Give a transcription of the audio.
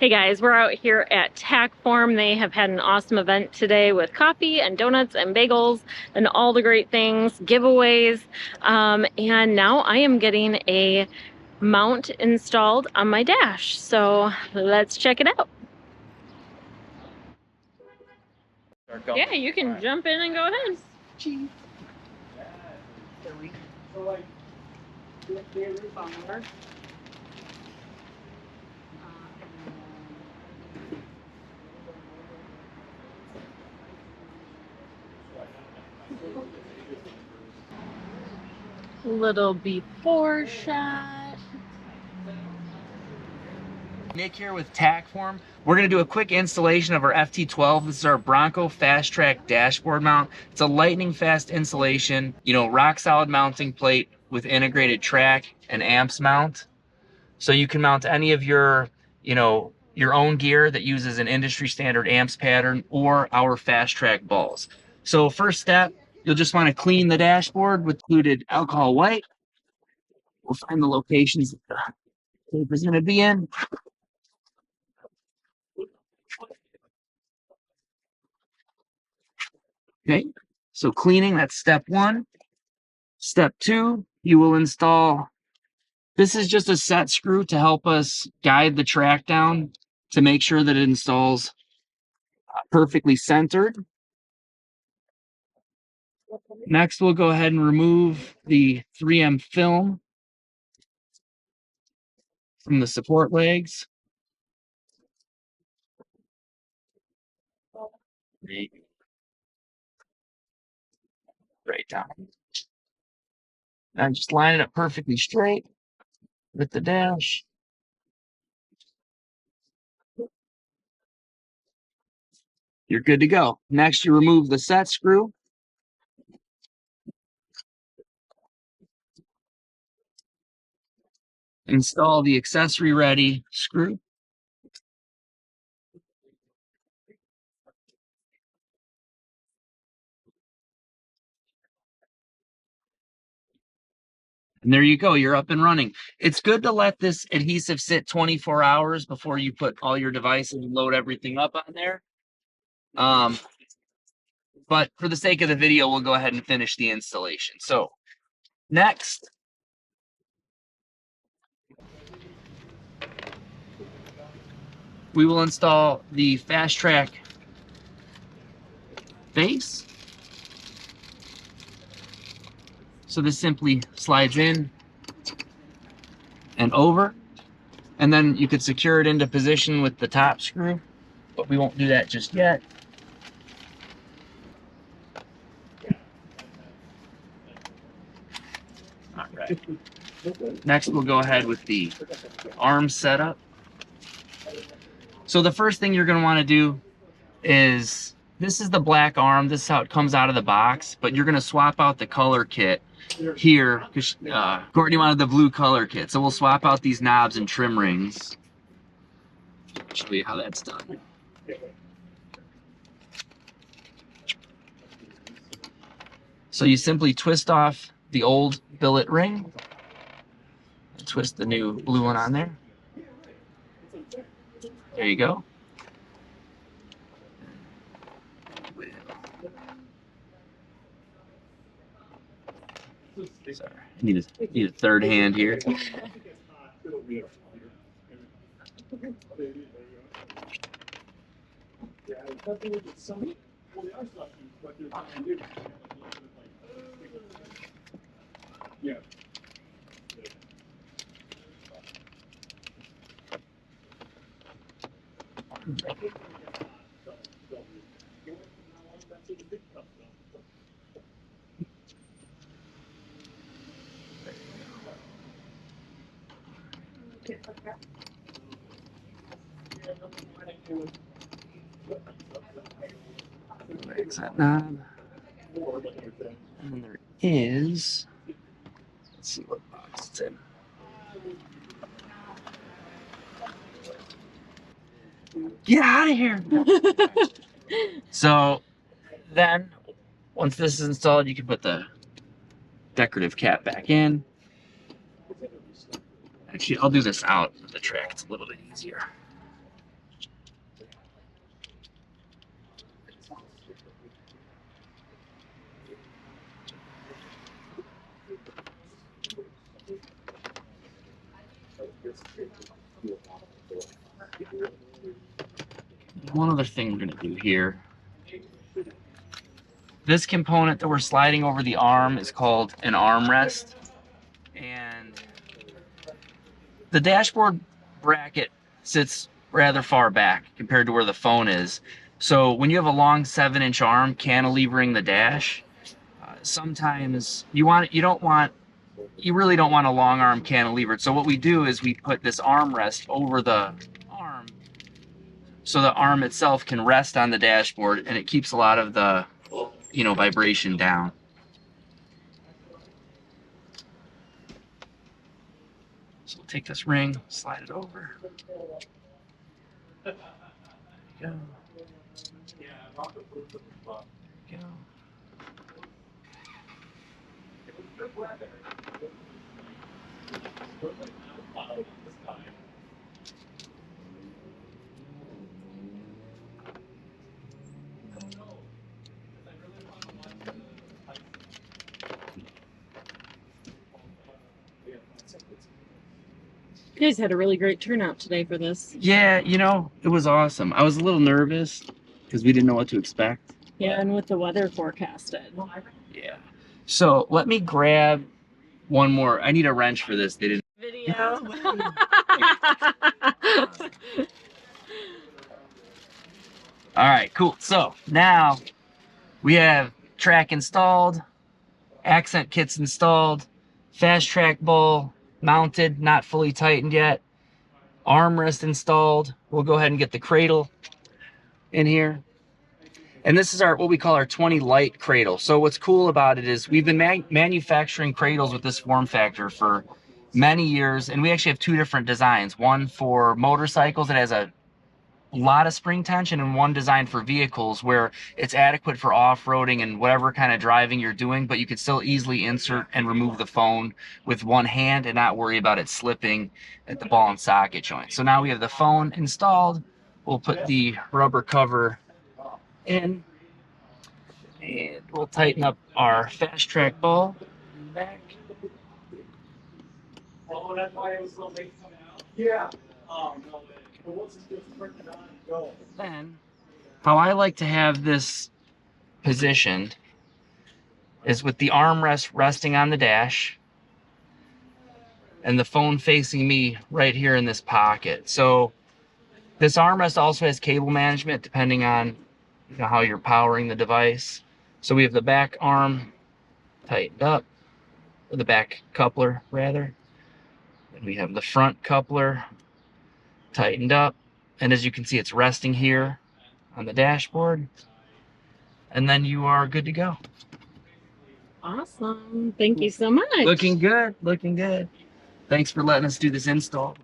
Hey guys, we're out here at Tackform. They have had an awesome event today with coffee and donuts and bagels and all the great things, giveaways. And now I am getting a mount installed on my dash. So let's check it out. Yeah, you can jump in and go ahead. Little before shot. Nick here with Tackform. We're going to do a quick installation of our FT12. This is our Bronco Fast Track dashboard mount. It's a lightning fast installation, rock solid mounting plate with integrated track and amps mount. So you can mount any of your own gear that uses an industry standard amps pattern or our Fast Track balls. So first step, you'll just want to clean the dashboard with diluted alcohol white. We'll find the locations that the tape is going to be in. Okay, so cleaning, that's step one. Step two, you will install, this is just a set screw to help us guide the track down to make sure that it installs perfectly centered. Next, we'll go ahead and remove the 3M film from the support legs. Right down. And just line it up perfectly straight with the dash. You're good to go. Next, you remove the set screw. Install the accessory ready screw. And there you go, you're up and running. It's good to let this adhesive sit 24 hours before you put all your devices and load everything up on there. But for the sake of the video, we'll go ahead and finish the installation. So next, we will install the Fast Track base. So this simply slides in and over, and then you could secure it into position with the top screw, but we won't do that just yet. All right. Next, we'll go ahead with the arm setup. So the first thing you're going to want to do is, this is the black arm. This is how it comes out of the box, but you're going to swap out the color kit here because Kourtney wanted the blue color kit. So we'll swap out these knobs and trim rings. I'll show you how that's done. So you simply twist off the old billet ring and twist the new blue one on there. There you go. Sorry, I need a third hand here. That knob. And then there is, let's see what box it's in. Get out of here! So then, once this is installed, you can put the decorative cap back in. Actually, I'll do this out of the track. It's a little bit easier. One other thing we're going to do here. This component that we're sliding over the arm is called an armrest. And the dashboard bracket sits rather far back compared to where the phone is. So when you have a long 7-inch arm cantilevering the dash, sometimes you really don't want a long arm cantilevered. So what we do is we put this armrest over the arm so the arm itself can rest on the dashboard, and it keeps a lot of the, vibration down. So we'll take this ring, slide it over. There you go. There you go. You guys had a really great turnout today for this. Yeah, it was awesome. I was a little nervous because we didn't know what to expect. Yeah, and with the weather forecasted. Yeah. So let me grab one more. I need a wrench for this. They didn't. Video. All right, cool. So now we have track installed, accent kits installed, fast track ball mounted, not fully tightened yet, armrest installed. We'll go ahead and get the cradle in here. And this is what we call our 20 light cradle. So what's cool about it is we've been manufacturing cradles with this form factor for many years, and we actually have two different designs. One for motorcycles that has a lot of spring tension, and one designed for vehicles where it's adequate for off-roading and whatever kind of driving you're doing, but you could still easily insert and remove the phone with one hand and not worry about it slipping at the ball and socket joint. So now we have the phone installed. We'll put the rubber cover in, and we'll tighten up our fast track ball in the back. Oh, that's why it was so late coming out? Yeah. Oh, no way. Then, how I like to have this positioned is with the armrest resting on the dash and the phone facing me right here in this pocket. So this armrest also has cable management depending on how you're powering the device. So we have the back arm tightened up, or the back coupler rather. And we have the front coupler tightened up, and as you can see, it's resting here on the dashboard, and then you are good to go. Awesome. Thank you so much. Looking good. Thanks for letting us do this install.